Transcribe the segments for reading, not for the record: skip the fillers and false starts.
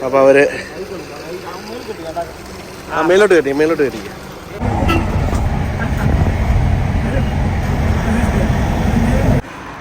അപ്പോൾ അവർ മേലോട്ട് കയറ്റി.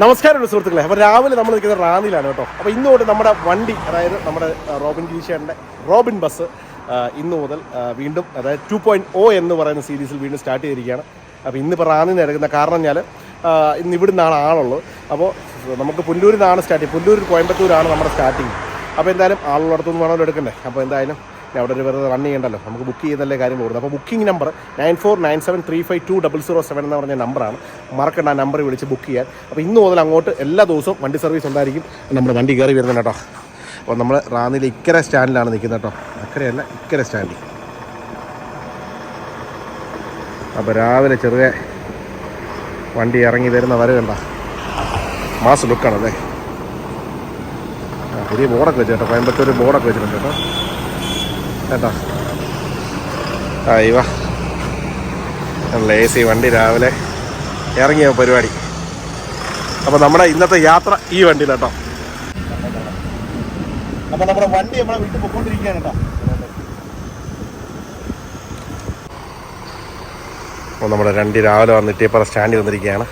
നമസ്കാരമുണ്ട് സുഹൃത്തുക്കളെ. അപ്പോൾ രാവിലെ നമ്മൾ നിൽക്കുന്നത് റാന്നിയിലാണ് കേട്ടോ. അപ്പോൾ ഇന്ന് തൊട്ട് നമ്മുടെ വണ്ടി, അതായത് നമ്മുടെ റോബിൻ ഗിരീഷേട്ടൻ്റെ റോബിൻ ബസ് ഇന്ന് മുതൽ വീണ്ടും, അതായത് 2.0 എന്ന് പറയുന്ന സീരീസിൽ വീണ്ടും സ്റ്റാർട്ട് ചെയ്തിരിക്കുകയാണ്. അപ്പോൾ ഇന്നിപ്പോൾ റാന്നിയിൽ നിന്ന് എടുക്കുന്ന കാരണം പറഞ്ഞാൽ ഇന്ന് ഇവിടെ നിന്നാണ് ആളുള്ളത്. അപ്പോൾ നമുക്ക് പുല്ലൂരിൽ നിന്നാണ് പുല്ലൂർ കോയമ്പത്തൂരാണ് നമ്മുടെ സ്റ്റാർട്ടിങ്. അപ്പോൾ എന്തായാലും ആളുള്ളിടത്തുനിന്ന് വേണമല്ലോ എടുക്കണ്ടേ. അപ്പോൾ എന്തായാലും അവിടെ ഒരു വെറുതെ റൺ ചെയ്യണ്ടല്ലോ, നമുക്ക് ബുക്ക് ചെയ്യുന്നല്ലേ കാര്യം കൊടുക്കുന്നത്. അപ്പോൾ ബുക്കിംഗ് നമ്പർ 9497352007 എന്ന് പറഞ്ഞ നമ്പറാണ്. മറക്കണ്ട, ആ നമ്പർ വിളിച്ച് ബുക്ക് ചെയ്യാൻ. അപ്പോൾ ഇന്ന് മുതൽ അങ്ങോട്ട് എല്ലാ ദിവസവും വണ്ടി സർവീസ് ഉണ്ടായിരിക്കും. നമ്മുടെ വണ്ടി കയറി വരുന്നത് കേട്ടോ. അപ്പോൾ നമ്മൾ റാന്നിയിലെ ഇക്കര സ്റ്റാൻഡിലാണ് നിൽക്കുന്നത് കേട്ടോ. അക്കരയല്ല, ഇക്കര സ്റ്റാൻഡിൽ. അപ്പോൾ രാവിലെ ചെറുതെ വണ്ടി ഇറങ്ങി വരുന്ന വരെ കണ്ട മാസ് ലുക്കാണല്ലേ. പുതിയ ബോർഡൊക്കെ വെച്ച് കേട്ടോ, കോയമ്പത്തൂർ ബോർഡൊക്കെ വെച്ചിട്ടുണ്ട് കേട്ടോ. അയ്യോ നല്ല AC വണ്ടി രാവിലെ ഇറങ്ങിയ പരിപാടി. അപ്പോൾ നമ്മുടെ ഇന്നത്തെ യാത്ര ഈ വണ്ടിയിലാട്ടോ. അപ്പോൾ നമ്മുടെ വണ്ടി നമ്മളെ വീട്ടിൽ പൊയ്ക്കൊണ്ടിരിക്കുകയാണ് കേട്ടോ. അപ്പോൾ നമ്മുടെ വണ്ടി രാവിലെ വന്നിട്ട് ഇപ്പോൾ സ്റ്റാൻഡിൽ വന്നിരിക്കുകയാണ്.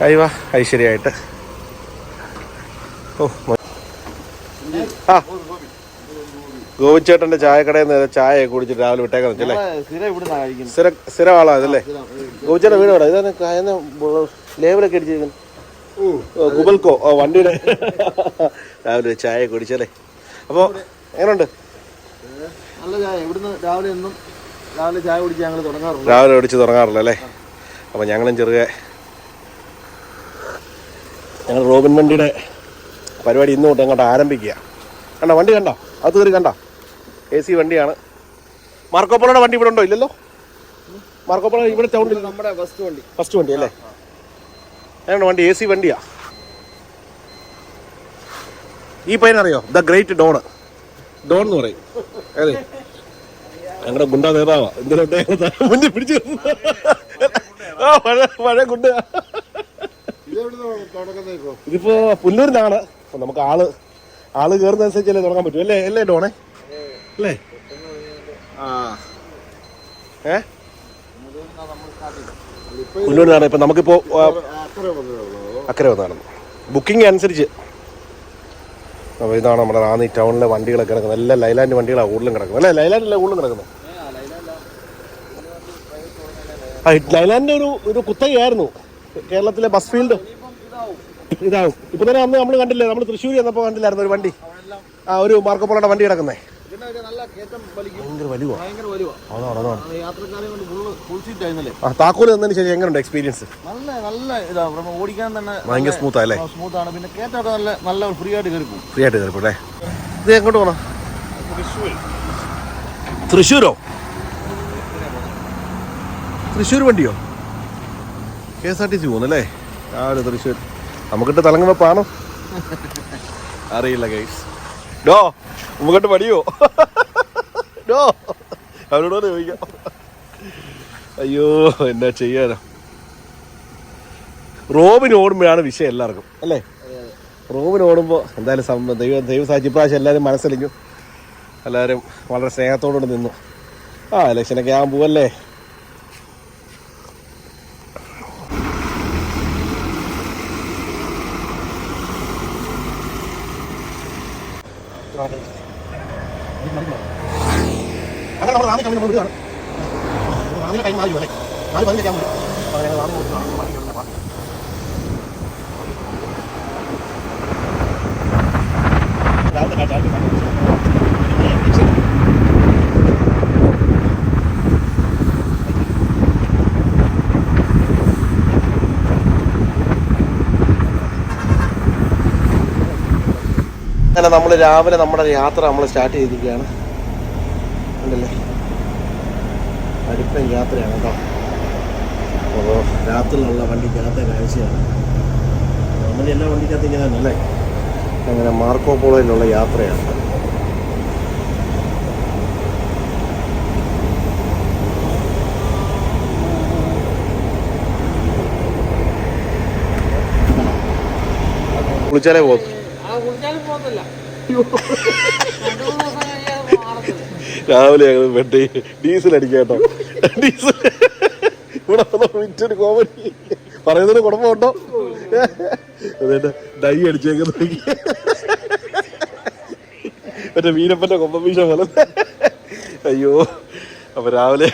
അയ്യോ ഐശ്വര്യമായിട്ട്. ഗോവിച്ചേട്ടൻ്റെ ചായക്കടയിൽ നിന്ന് ചായ കുടിച്ചിട്ട് രാവിലെ വിട്ടേക്കാൻ വെച്ചല്ലേ. സ്ഥിരം ആളാ ഇതല്ലേ ഗോവിച്ചേട്ടൻ വീട് ഇവിടെ. ഇതാണ് ലേബലൊക്കെ അടിച്ചിരിക്കുന്നത്. കുബൽക്കോ വണ്ടിയുടെ രാവിലെ ചായ കുടിച്ചല്ലേ. അപ്പോൾ എങ്ങനെയുണ്ട്? നല്ല ചായ. ഇവിടുന്ന് രാവിലെ ചായ കുടിച്ച് ഞങ്ങൾ തുടങ്ങാറുണ്ട്. രാവിലെ കുടിച്ച് തുടങ്ങാറില്ല അല്ലേ. അപ്പോൾ ഞങ്ങളും ഞങ്ങൾ റോബിൻ വണ്ടിയുടെ പരിപാടി ഇന്ന് തൊട്ട് അങ്ങോട്ട് ആരംഭിക്കുക. കണ്ടോ വണ്ടി, കണ്ടോ അത് കയറി കണ്ടോ. AC വണ്ടിയാണ്. മാർക്കോപ്പോളയുടെ വണ്ടി ഇവിടെ ഉണ്ടോ? ഇല്ലല്ലോ. മാർക്കോപ്പോള ഇവിടെ ടൗണിൽ നമ്മുടെ ഫസ്റ്റ് വണ്ടി അല്ലേ. ഞങ്ങളുടെ വണ്ടി AC വണ്ടിയാ. ഈ പയ്യനറിയോ? ദ ഗ്രേറ്റ് ഡോൺ എന്ന് പറയും. അതെ, ഞങ്ങളുടെ ഗുണ്ടാ നേതാവാ. എന്തിനോട്ടെ മുന്നിൽ പിടിച്ചു പഴയ ഗുണ്ട. ഇതിപ്പോ പുല്ലൂരിലാണ്. അപ്പൊ നമുക്ക് ആള് കയറുന്നതനുസരിച്ചല്ലേ തുടങ്ങാൻ പറ്റും അല്ലേ ഡോണേ അല്ലേ. പുല്ലൂരിലാണ്. ഇപ്പൊ നമുക്കിപ്പോ അക്കരെ വന്നാണ് ബുക്കിംഗ് അനുസരിച്ച്. അപ്പോൾ ഇതാണ് നമ്മുടെ റാന്നി ടൗണിലെ വണ്ടികളൊക്കെ കിടക്കുന്നത്. എല്ലാം ലൈലാൻഡ് വണ്ടികളാണ് കൂടുതലും കിടക്കുന്നത് അല്ലേ. ലൈലാൻഡല്ലേ കൂടുതലും കിടക്കുന്നത്. ലൈലാൻഡിന്റെ ഒരു കുത്തകയായിരുന്നു കേരളത്തിലെ ബസ് ഫീൽഡ്. ഇതാവും. ഇപ്പൊ തന്നെ അന്ന് നമ്മൾ കണ്ടില്ലേ, നമ്മൾ തൃശ്ശൂർ ചെന്നപ്പോൾ കണ്ടില്ലായിരുന്നു ഒരു വണ്ടി, ഒരു മാർക്കോപ്പോളയുടെ വണ്ടി കിടക്കുന്നേ. ഭയങ്കര വലിയ താക്കോല് തന്നതിന് ശേഷം എങ്ങനെയുണ്ട് എക്സ്പീരിയൻസ്? നല്ല ഇതാണ്, ഓടിക്കാൻ തന്നെ ഭയങ്കര സ്മൂത്താണ്. പിന്നെ കേറ്റൊക്കെ നല്ല ഫ്രീ ആയിട്ട് കയറിപ്പോ അല്ലേ. ഇത് എങ്ങോട്ട് പോകണം? തൃശ്ശൂരോ? തൃശ്ശൂർ വണ്ടിയോ? KSRTC പോകുന്നല്ലേ രാവിലെ തൃശ്ശൂർ. നമുക്കിട്ട് തലങ്ങും വെപ്പാണോ അറിയില്ല ഗൈസ്. നമുക്കിട്ട് പണിയോ അവരോട് ചോദിക്കാം. അയ്യോ എന്നാ ചെയ്യാനോ. റോബിന് ഓടുമ്പോഴാണ് വിഷയം എല്ലാവർക്കും അല്ലേ. റോബിന് ഓടുമ്പോൾ എന്തായാലും ദൈവം സാധിച്ചു ഇപ്രാവശ്യം എല്ലാവരും മനസ്സലിഞ്ഞു. എല്ലാവരും വളരെ സ്നേഹത്തോടുകൂടി നിന്നു. ഇലക്ഷനൊക്കെ ആകാൻ പോവല്ലേ. അങ്ങനെ നമ്മൾ റാന്നി നമ്മൾ വിടുകയാണ്. റാന്നിയിലെ ടൈം 4 അല്ലേ, 4:15 ആകുമ്പോൾ അങ്ങനെ നമ്മൾ രാവിലെ നമ്മുടെ യാത്ര നമ്മൾ സ്റ്റാർട്ട് ചെയ്തിരിക്കുകയാണ്. ഉണ്ടല്ലേ, അടുത്ത യാത്രയാണ് കേട്ടോ. അപ്പോൾ രാത്രിയിലുള്ള വണ്ടിക്കകത്തെ കാഴ്ചയാണ്. നമ്മുടെ എല്ലാ വണ്ടിക്കകത്ത് ഇങ്ങനെ തന്നെ അല്ലേ. അങ്ങനെ മാർക്കോപ്പോളയിലുള്ള യാത്രയാണ്. കുളിച്ചാലേ പോകത്തില്ല. രാവിലെ ഞങ്ങൾ വെട്ടി ഡീസൽ അടിക്കാം കേട്ടോ. ഡീസൽ ഇവിടെ വിറ്റൊരു കോമഡി പറയുന്നതിന് കുഴപ്പമുണ്ടോ? അതെ ഡൈ അടിച്ചേക്കുന്ന മറ്റേ വീരപ്പന്റെ കൊമ്പമീശ പോലെ. അയ്യോ അപ്പൊ രാവിലെ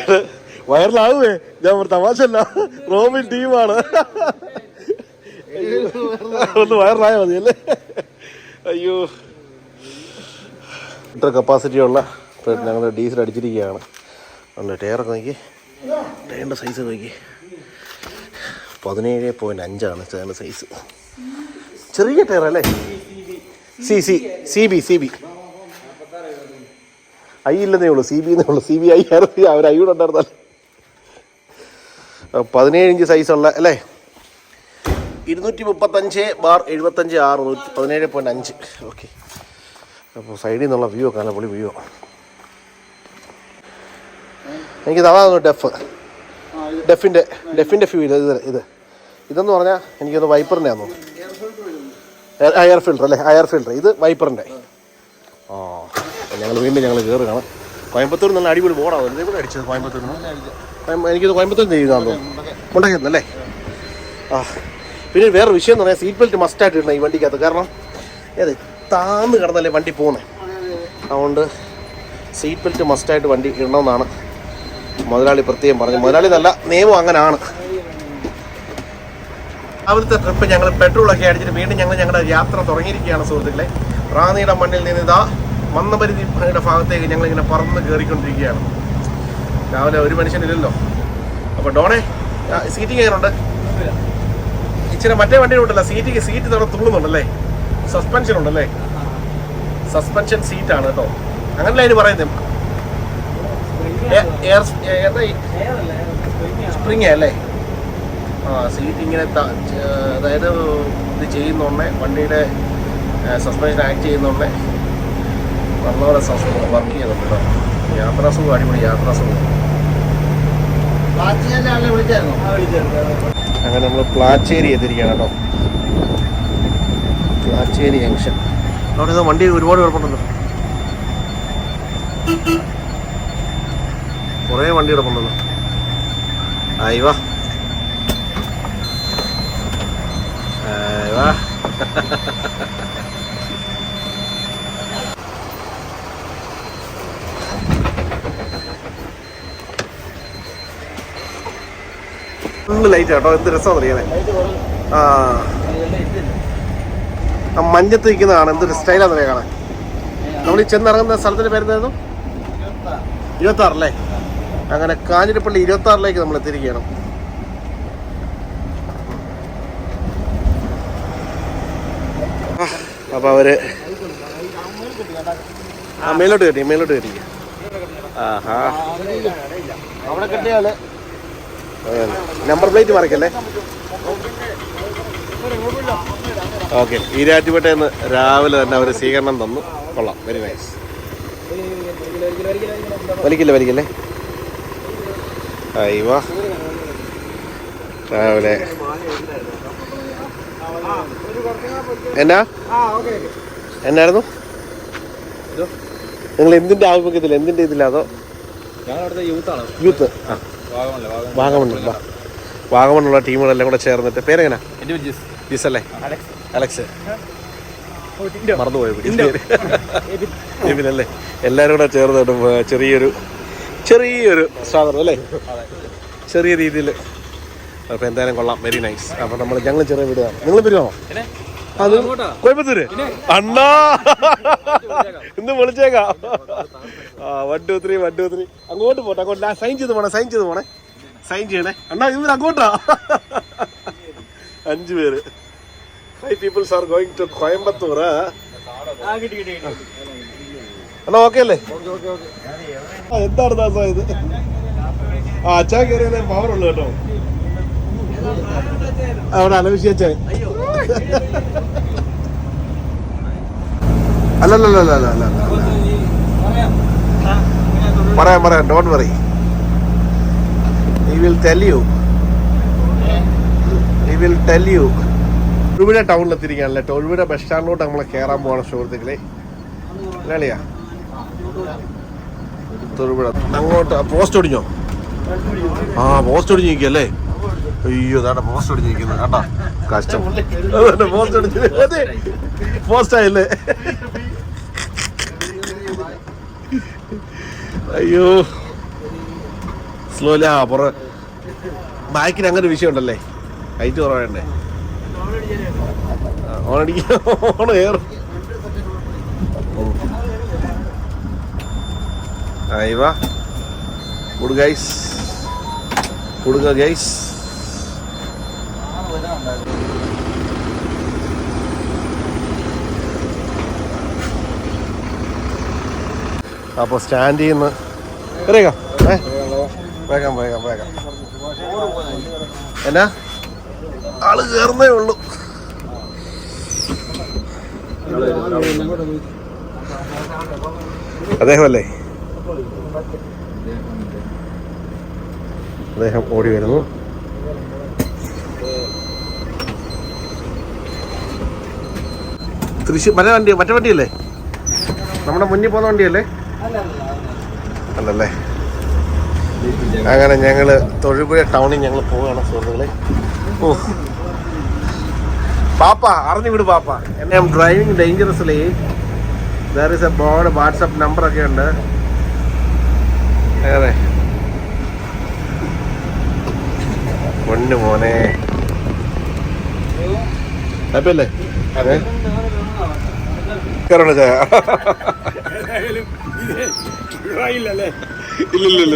വയറിലാവുമേ. ഞാൻ ഒരു തമാശല്ല, റോബിൻ ടീമാണ്. ഒന്ന് വയറിലായ മതി അല്ലേ? അയ്യോ ഇത്ര കപ്പാസിറ്റി ഉള്ള ഞങ്ങൾ ഡീസൽ അടിച്ചിരിക്കുകയാണ്. ഉണ്ട് ടയറൊക്കെ നോക്കി, ടയറിൻ്റെ സൈസ് നോക്കി 17.5 ടയറിൻ്റെ സൈസ്. ചെറിയ ടയർ അല്ലേ? സി ബി ഐ ഇല്ലെന്നേ ഉള്ളൂ, CB എന്നേ ഉള്ളൂ. CB ഐ അവർ ഐ കൂടെ ഉണ്ടായിരുന്നല്ലേ. 17 ഇഞ്ച് സൈസുള്ള അല്ലേ? 235/75 17.5. ഓക്കെ. അപ്പോൾ സൈഡിൽ നിന്നുള്ള വ്യൂ ഒക്കെ നല്ല പൊളി വ്യൂ. എനിക്ക് അതാ ഡെഫിൻ്റെ വ്യൂ ഇതെന്ന് പറഞ്ഞാൽ എനിക്കൊന്ന് വൈപ്പറിൻ്റെ ആണെന്ന് തോന്നുന്നു. എയർ ഫിൽറ്റർ അല്ലേ? Air filter. ഇത് വൈപ്പറിൻ്റെ. ആ ഞങ്ങൾ കയറുകയാണ്. കോയമ്പത്തൂർ നല്ല അടിപൊളി ബോർഡാണ്. ഇതേ കൂടെ അടിച്ചത് കോയമ്പത്തൂരിൽ നിന്ന്. എനിക്കിത് കോയമ്പത്തൂർ ചെയ്യുന്നതാണെന്ന് തോന്നുന്നു. മുണ്ടകയെന്നല്ലേ? ആ പിന്നെ വേറെ വിഷയം എന്ന് പറഞ്ഞാൽ സീറ്റ് ബെൽറ്റ് മസ്റ്റായിട്ട് ഇടണം ഈ വണ്ടിക്കകത്ത്. കാരണം അതെ താന്ന് കിടന്നല്ലേ വണ്ടി പോകുന്നത്. അതുകൊണ്ട് സീറ്റ് ബെൽറ്റ് മസ്റ്റായിട്ട് വണ്ടി ഇടണമെന്നാണ് മുതലാളി പ്രത്യേകം പറഞ്ഞു. മുതലാളി നല്ല നിയമം അങ്ങനെയാണ്. രാവിലത്തെ ട്രിപ്പ് ഞങ്ങൾ പെട്രോളൊക്കെ അടിച്ചിട്ട് വീണ്ടും ഞങ്ങളുടെ യാത്ര തുടങ്ങിയിരിക്കുകയാണ് സുഹൃത്തുക്കളെ. റാന്നിയുടെ മണ്ണിൽ നിന്ന് ഇതാ മന്നപരിധിയുടെ ഭാഗത്തേക്ക് ഞങ്ങളിങ്ങനെ പറന്ന് കയറിക്കൊണ്ടിരിക്കുകയാണ്. രാവിലെ ഒരു മനുഷ്യനില്ലല്ലോ. അപ്പോൾ ഡോണേ സീറ്റിംഗ് എങ്ങനെയുണ്ട്? ഇച്ചിരി മറ്റേ വണ്ടിയിലുണ്ടല്ലോ സീറ്റ് തവണ തുള്ളുന്നുണ്ടല്ലേ? സസ്പെൻഷൻ ഉണ്ടല്ലേ? സസ്പെൻഷൻ സീറ്റാണ് കേട്ടോ. അങ്ങനല്ലേ അതിന് പറയുന്നത്? സ്പ്രിങ് അല്ലേ? ആ സീറ്റ് ഇങ്ങനെ അതായത് ഇത് ചെയ്യുന്നോണ്ടേ വണ്ടിയുടെ സസ്പെൻഷൻ ആക്ട് ചെയ്യുന്നോണ്ടേ നല്ലപോലെ വർക്ക് ചെയ്യുന്നുണ്ട് കേട്ടോ. യാത്രാസുഖം അടിപൊളി യാത്രാസുഖം. അങ്ങനെ നമ്മൾ പ്ലാച്ചേരി എത്തിയിരിക്കുകയാണ് കേട്ടോ. പ്ലാച്ചേരി ജംഗ്ഷൻ. അവിടെ ഇത് വണ്ടി ഒരുപാട് കിടപ്പുണ്ടല്ലോ. കുറേ വണ്ടി കിടപ്പുണ്ടല്ലോ. ആയിവാ ഫുള്ള് ലൈറ്റ് കേട്ടോ. എന്ത് രസമാണ് അറിയാനേ. ആ മഞ്ഞത്ത് നിൽക്കുന്നതാണ് എന്തൊരു സ്റ്റൈലാന്ന് അറിയാം കാണാൻ. നമ്മൾ ഈ ചെന്നിറങ്ങുന്ന സ്ഥലത്തിൻ്റെ പേരെന്തായിരുന്നു? 26 അല്ലേ? അങ്ങനെ കാഞ്ഞിരപ്പള്ളി 26 നമ്മൾ എത്തിയിരിക്കുകയാണ്. അപ്പോൾ അവര് മേലോട്ട് കയറ്റി. ആഹാ അവിടെ കെട്ടിയാല് നമ്പർ പ്ലേറ്റ് മറിക്കല്ലേ? ഓക്കെ. ഈരാറ്റുപേട്ടയിൽ നിന്ന് രാവിലെ തന്നെ അവർ സ്വീകരണം തന്നു. കൊള്ളാം, വെരി നൈസ്. വലിക്കില്ലേ? അയ്യോ രാവിലെ എന്നായിരുന്നു നിങ്ങൾ എന്തിന്റെ ആഭിമുഖ്യത്തിൽ എന്തിന്റെ ഇതില്ല? അതോ യൂത്ത്? ആ വാഗമണ്ണുള്ള ടീമുകളെല്ലാം കൂടെ ചേർന്നിട്ട് പേരെങ്ങനാ? ജിസ് അല്ലേ? അലക്സ് മറന്നുപോയി എബിനല്ലേ? എല്ലാവരും കൂടെ ചേർന്നിട്ട് ചെറിയൊരു സ്വാഗതം അല്ലേ? ചെറിയ രീതിയിൽ. അപ്പോൾ എന്തായാലും കൊള്ളാം, വെരി നൈസ്. അപ്പോൾ ഞങ്ങൾ ചെറിയ വീടാണ്. നിങ്ങൾ വരുമോ? അത് കോയമ്പത്തൂര് അണ്ണാ ഇന്ന് വിളിച്ചേക്കാം. 1 2 3 അങ്ങോട്ട് പോട്ടെ. അങ്ങോട്ട് സൈൻ ചെയ്ത് പോണേ. സൈൻ ചെയ്യണേ അണ്ണാ. ഇവർ അങ്ങോട്ടാ 5 പേര്. 5 people are going to Coimbatore. Anna okay അല്ലേ? എന്താണ് ദാസ ഇത്? അച്ഛാ കയറിയാലേ പവർ ഉള്ളു കേട്ടോ. അവിടെ അലവിശിയച്ചേ അല്ലല്ല പറയാം. Don't worry, he will tell you. Thodupuzha ടൗണിലെത്തിയിരിക്കുകയാണല്ലേ. തൊഴുപുഴ ബസ് സ്റ്റാൻഡിലോട്ട് നമ്മളെ കയറാൻ പോവാണ് സുഹൃത്തുക്കളെ. അല്ലളിയാ തൊടുപുഴ അങ്ങോട്ട് പോസ്റ്റ് ഒടിഞ്ഞോ? ആ പോസ്റ്റ് ഒടിഞ്ഞ് നിൽക്കല്ലേ? അയ്യോ അതാണ് പോസ്റ്റ് ഒടിഞ്ഞ് നിൽക്കുന്നത് കേട്ടോ. കഷ്ടം. പോസ്റ്റ് ഒടിഞ്ഞ് പോസ്റ്റായില്ലേ? അയ്യോ സ്ലോലി. ആ ബാക്കിന് അങ്ങനെ ഒരു വിഷയം ഉണ്ടല്ലേ, ഹൈറ്റ് കുറവേണ്ടേ? ഓണടിക്കുക, ഓണം കയറും. ആയിവാ കൊടു കൊടുക്ക ഗൈസ്. അപ്പോൾ സ്റ്റാൻഡ് ചെയ്യുന്ന വേഗം വേഗം വേഗം വേഗം. എന്നാ ആള് കയറുന്നേ ഉള്ളൂ. അദ്ദേഹമല്ലേ? അദ്ദേഹം ഓടി വരുന്നു. തൃശ്ശൂർ മറ്റേ വണ്ടിയല്ലേ? നമ്മുടെ മുന്നിൽ പോകുന്ന വണ്ടിയല്ലേ? അല്ലല്ലേ? അങ്ങനെ ഞങ്ങള് തൊഴുപുഴ ടൗണിൽ ഞങ്ങൾ പോവുകയാണ് സുഹൃത്തുക്കളെ. ഓ പാപ്പ അറിഞ്ഞു വിട് പാപ്പ. എന്നെ driving dangerously. There is A board, WhatsApp നമ്പറൊക്കെ ഉണ്ട്. അതെ പൊന്നു മോനെ ഹാപ്പിയല്ലേ? അതെ കയറണ ചായ?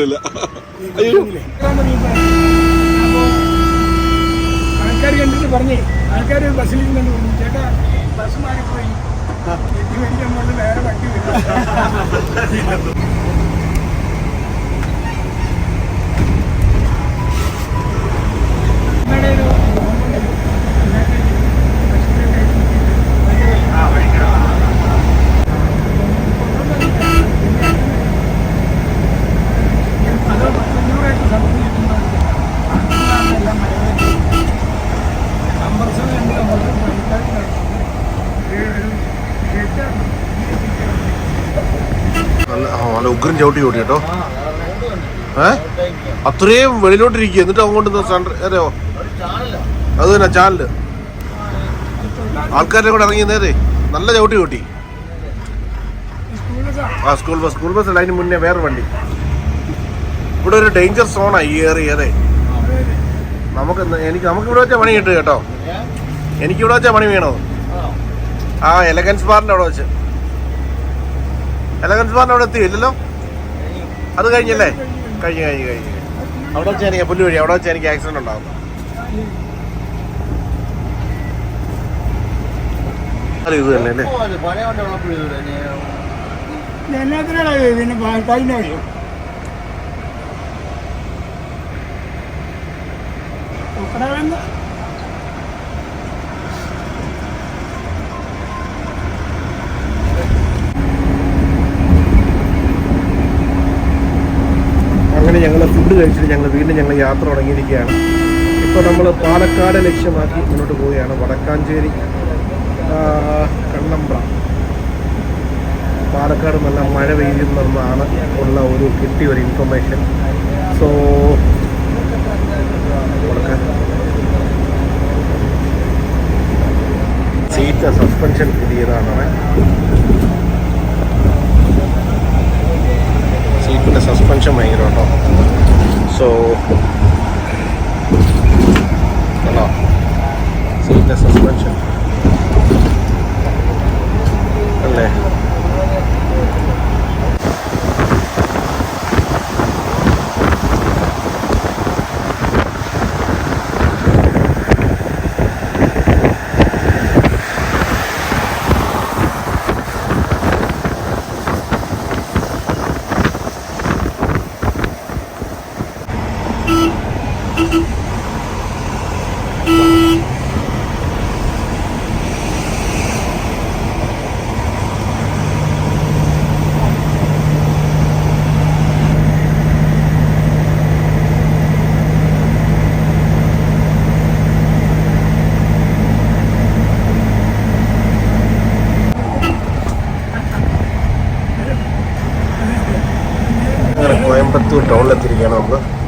ഇല്ല. അയ്യോ ആൾക്കാർ കണ്ടിട്ട് പറഞ്ഞേ, ആൾക്കാർ ബസ്സിൽ നിന്ന് ചേട്ടാ ബസ് മാറിപ്പോയി, വേറെ വണ്ടി വരും. നല്ല ഉഗ്രം ചവിട്ടി കേട്ടോ. അത്രയും വെളിയിലോട്ടിരിക്കുക, എന്നിട്ട് അങ്ങോട്ട് അറിയോ? അത് തന്നെ ചാനല് ആൾക്കാരുടെ കൂടെ ഇറങ്ങി നേരെ നല്ല ചവിട്ടി കൂട്ടി. ആ സ്കൂൾ ബസ് അല്ല, അതിന് മുന്നേ വേറെ വണ്ടി. ഇവിടെ ഒരു ഡേഞ്ചർ സോണാണ് ഈ ഏറെ. നമുക്കിവിടെ വെച്ചാൽ പണി കിട്ടും കേട്ടോ. എനിക്കിവിടെ വെച്ചാൽ പണി വീണോ? ആ എലഗൻസ് ബാറിൻ്റെ അവിടെ വെച്ച്. എലഗൻസ് ബാറിൻ്റെ അവിടെ എത്തിയില്ലല്ലോ? അത് കഴിഞ്ഞല്ലേ? കഴിഞ്ഞു. അവിടെ വെച്ചാൽ എനിക്ക് പുല്ല് വഴി, അവിടെ വെച്ചാൽ എനിക്ക് ആക്സിഡന്റ് ഉണ്ടാകും. ഇത് തന്നെ അല്ലേ? പിന്നെ കഴിഞ്ഞ അങ്ങനെ ഞങ്ങൾ ഫുഡ് കഴിച്ചിട്ട് വീണ്ടും യാത്ര തുടങ്ങിയിരിക്കുകയാണ്. ഇപ്പോൾ നമ്മൾ പാലക്കാട് ലക്ഷ്യമാക്കി മുന്നോട്ട് പോവുകയാണ്. വടക്കാഞ്ചേരി കണ്ണമ്പ്ര. പാലക്കാട് നല്ല മഴ പെയ്യുന്നെന്നാണ് ഉള്ള കിട്ടിയ ഒരു ഇൻഫർമേഷൻ. സോ സീറ്റ് സസ്പെൻഷൻ പുതിയതാണ്. സീറ്റിൻ്റെ സസ്പെൻഷൻ ഭയങ്കര കേട്ടോ. സോ ഹലോ, സീറ്റിൻ്റെ സസ്പെൻഷൻ അല്ലേ? കോയമ്പത്തൂർ ടൗണിലെത്തിയിരിക്കുകയാണ് നമ്മൾ.